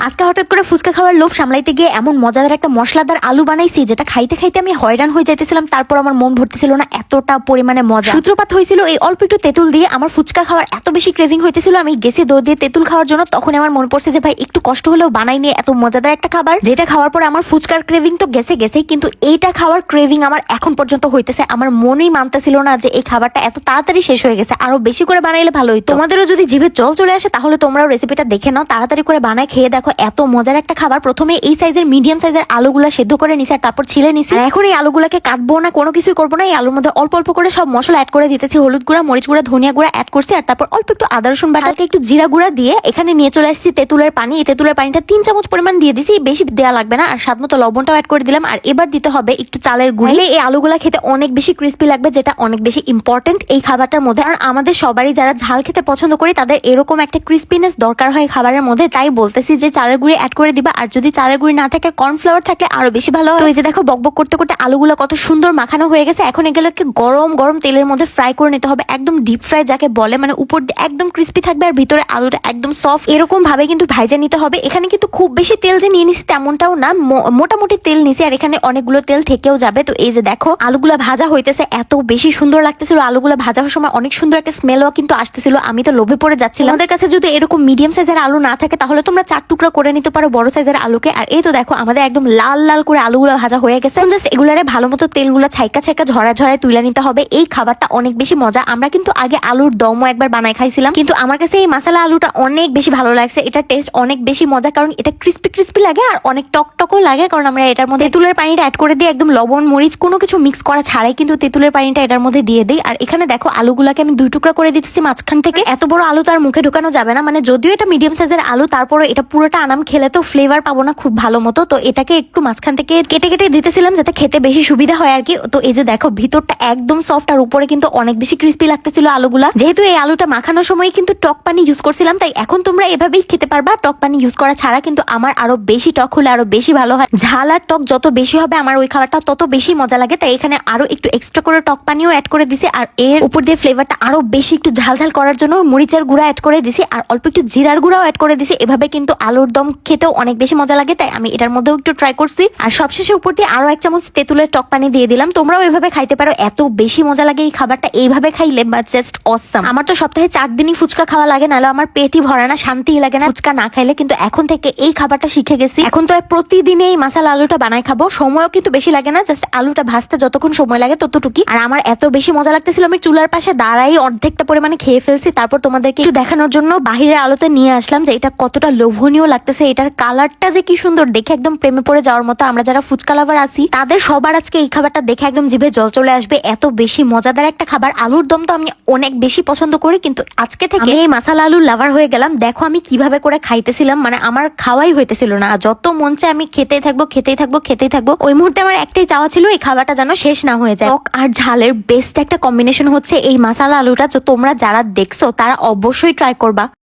আজকে হঠাৎ করে ফুচকা খাওয়ার লোভ সামলাইতে গিয়ে এমন মজাদার একটা মশলাদার আলু বানাইছি যেটা খাইতে খাইতে আমি হয়রান হয়ে যাইতেছিলাম। তারপর আমার মন ভরতেছিল না, এতটা পরিমাণে মজা। সূত্রপাত হয়েছিল এই অল্প একটু তেঁতুল দিয়ে। আমার ফুচকা খাওয়ার এত বেশি ক্রেভিং হইতেছিল, আমি গেছি দৌড় দিয়ে তেঁতুল খাওয়ার জন্য। তখন আমার মনে পড়ছে যে ভাই একটু কষ্ট হলেও বানাই নিয়ে এত মজাদার একটা খাবার, যেটা খাওয়ার পরে আমার ফুচকার ক্রেভিং তো গেছে, কিন্তু এইটা খাওয়ার ক্রেভিং আমার এখন পর্যন্ত হইতেছে। আমার মনেই মানতেছিল না যে এই খাবারটা এত তাড়াতাড়ি শেষ হয়ে গেছে, আরো বেশি করে বানাইলে ভালো হইতো। তোমাদেরও যদি জিভে জল চলে আসে তাহলে তোমরাও রেসিপিটা দেখে নাও, তাড়াতাড়ি করে বানায় খেয়ে দেখো, এত মজার একটা খাবার। প্রথমে এই সাইজের মিডিয়াম সাইজের আলুগুলা সেদ্ধ করে নিছি আর তারপর ছিলে নিছি। এখন এই আলুগুলাকে কাটবো না, কোনো কিছুই করবো না। এই আলুর মধ্যে অল্প অল্প করে সব মশলা অ্যাড করে দিতেছি। হলুদ গুঁড়া, মরিচ গুঁড়া, ধনিয়া গুঁড়া অ্যাড করছি আর তারপর অল্প একটু আদা রসুন বাটা, একটু জিরা গুঁড়া দিয়ে এখানে নিয়ে চলে আসছি তেঁতুলের পানি। এই তেঁতুলের পানিটা 3 চামচ পরিমাণ দিয়ে দিছি, বেশি দেওয়া লাগবে না। আর স্বাদ মতো লবণটাও অ্যাড করে দিলাম। আর এবার দিতে হবে একটু চালের গুঁড়ি। এই আলুগুলা খেতে অনেক বেশি ক্রিস্পি লাগবে, যেটা অনেক বেশি ইম্পর্টেন্ট এই খাবারটার মধ্যে। আর আমাদের সবারই যারা ঝাল খেতে পছন্দ করি তাদের এরকম একটা ক্রিস্পিনেস দরকার হয় খাবারের মধ্যে। তাই বলতেছি যে চালের গুঁড়ি অ্যাড করে দিবা। আর যদি চালের গুঁড়ি না থাকে, কর্নফ্লাওয়ার থাকলে আরো বেশি ভালো হয়। তো এই যে দেখো বকবক করতে করতে আলুগুলো কত সুন্দর মাখানো হয়ে গেছে। এখন এগুলোকে গরম গরম তেলের মধ্যে ফ্রাই করে নিতে হবে, একদম ডিপ ফ্রাই যাকে বলে, মানে উপর দিয়ে একদম ক্রিস্পি থাকবে আর ভিতরে আলুটা একদম সফট। এরকম ভাবে কিন্তু ভাইজা নিতে হবে। এখানে কিন্তু খুব বেশি তেল যে নিয়ে নিছি তেমনটাও না, মোটামুটি তেল নিছি। আর এখানে অনেকগুলো তেল থেকেও যাবে। তো এই যে দেখো আলুগুলা ভাজা হইতেছে, এত বেশি সুন্দর লাগতেছিল। আলুগুলা ভাজা হওয়ার সময় অনেক সুন্দর একটা স্মেলও কিন্তু আসতেছিল। আমি তো লোভে পড়ে যাচ্ছিলাম। আমাদের কাছে যদি এরকম মিডিয়াম সাইজের আলু না থাকে তাহলে তোমরা 4 টুকরা করে নিতে পারো বড় সাইজের আলুকে। আর এই তো দেখো আমাদের একদম লাল লাল করে আলুগুলো ভাজা হয়ে গেছে। জাস্ট এগুলারে ভালো মতো তেলগুলা ছাইকা ঝরায় তুলে নিতে হবে। এই খাবারটা অনেক বেশি মজা। আমরা কিন্তু আগে আলুর দমও একবার বানাই খাইছিলাম, কিন্তু আমার কাছে এই মশলা আলুটা অনেক বেশি ভালো লাগছে। এটা টেস্ট অনেক বেশি মজা, কারণ এটা ক্রিস্পি লাগে আর অনেক টকটকও লাগে। কারণ আমরা এটার মধ্যে তেঁতুলের পানিটা অ্যাড করে দিই, একদম লবণ মরিচ কোনো কিছু মিক্স করা ছাড়াই কিন্তু তেঁতুলের পানিটা এটার মধ্যে দিয়ে দিই। আর এখানে দেখো আলুগুলাকে আমি 2 টুকরা করে দিতেছি মাঝখান থেকে। এত বড় আলু তার মুখে ঢোকানো যাবে না, মানে যদিও এটা মিডিয়াম সাইজের আলু তারপরে এটা পুরোটা আনাম খেলে তো ফ্লেভার পাবো না খুব ভালো মতো। তো এটাকে একটু মাঝখান থেকে কেটে কেটে দিতেছিলাম যাতে খেতে বেশি সুবিধা হয় আর কি। তো এই যে দেখো ভিতরটা একদম সফট আর উপরে কিন্তু অনেক বেশি ক্রিস্পি লাগতেছিল আলুগুলা। যেহেতু এই আলুটা মাখানোর সময় কিন্তু টক পানি ইউজ করছিলাম, তাই এখন তোমরা এভাবেই খেতে পারবা টক পানি ইউজ করা ছাড়া। কিন্তু আমার আরো বেশি টক হলে আরো বেশি ভালো হয়। ঝাল আর টক যত বেশি হবে আমার ওই খাবারটা তত বেশি মজা লাগে। তাই এখানে আরো একটু এক্সট্রা করে টক পানিও অ্যাড করে দিছি। আর এর উপর দিয়ে ফ্লেভারটা আরো বেশি একটু ঝাল করার জন্য মরিচের গুঁড়া অ্যাড করে দিছি আর অল্প একটু জিরার গুঁড়াও অ্যাড করে দিছি। এভাবে কিন্তু আলুর দম খেতেও অনেক বেশি মজা লাগে, তাই আমি এটার মধ্যেও একটু ট্রাই করছি। আর সবশেষে উপর দিয়ে আরো 1 চামচ তেঁতুলের টক পানি দিয়ে দিলাম। তোমরাও এভাবে খাইতে পারো, এত বেশি মজা লাগে এই খাবারটা এইভাবে খাইলে, বা জাস্ট অসাম। আমার তো সপ্তাহে 4 দিনই ফুচকা খাওয়া লাগে, নাহলে আমার পেটই ভরে না, শান্তিই লাগে না ফুচকা না খাইলে। কিন্তু এখন থেকে এই খাবারটা শিখে গেছি। এখন তো প্রতিদিন এই মশলা আলুটা বানাই খাবো। সময়ও কিন্তু বেশি লাগে না, জাস্ট আলুটা ভাজতে যতক্ষণ সময় লাগে ততটুকুই। আর আমার এত বেশি মজা লাগতেছিল, আমি চুলার পাশে দাঁড়াই অর্ধেকটা পরিমাণে খেয়ে ফেলছি। তারপর তোমাদেরকে একটু দেখানোর জন্য বাহিরের আলোতে নিয়ে আসলাম যে এটা কতটা লোভনীয় লাগতেছে। এটার কালারটা যে কি সুন্দর, দেখে একদম প্রেমে পড়ে যাওয়ার মতো। আমরা যারা ফুচকা লাভার আছি তাদের সবার আজকে এই খাবারটা দেখে একদম জিভে জল চলে আসবে। এত বেশি মজাদার একটা খাবার। আলুর দম তো আমি অনেক বেশি পছন্দ করি, কিন্তু আজকে থেকে এই মশলা আলুর লাভার হয়ে গেলাম। দেখো আমি কিভাবে করে খাইতেছিলাম, মানে আমার খাওয়াই হইতেছিল না। যত মন চায় আমি খেতেই থাকবো। ওই মুহূর্তে আমার একটাই চাওয়া ছিল এই খাবারটা যেন শেষ না হয়ে যায়। টক আর ঝালের বেস্ট একটা কম্বিনেশন হচ্ছে এই মশলা আলুটা। তো তোমরা যারা দেখছো তারা অবশ্যই ট্রাই করবা।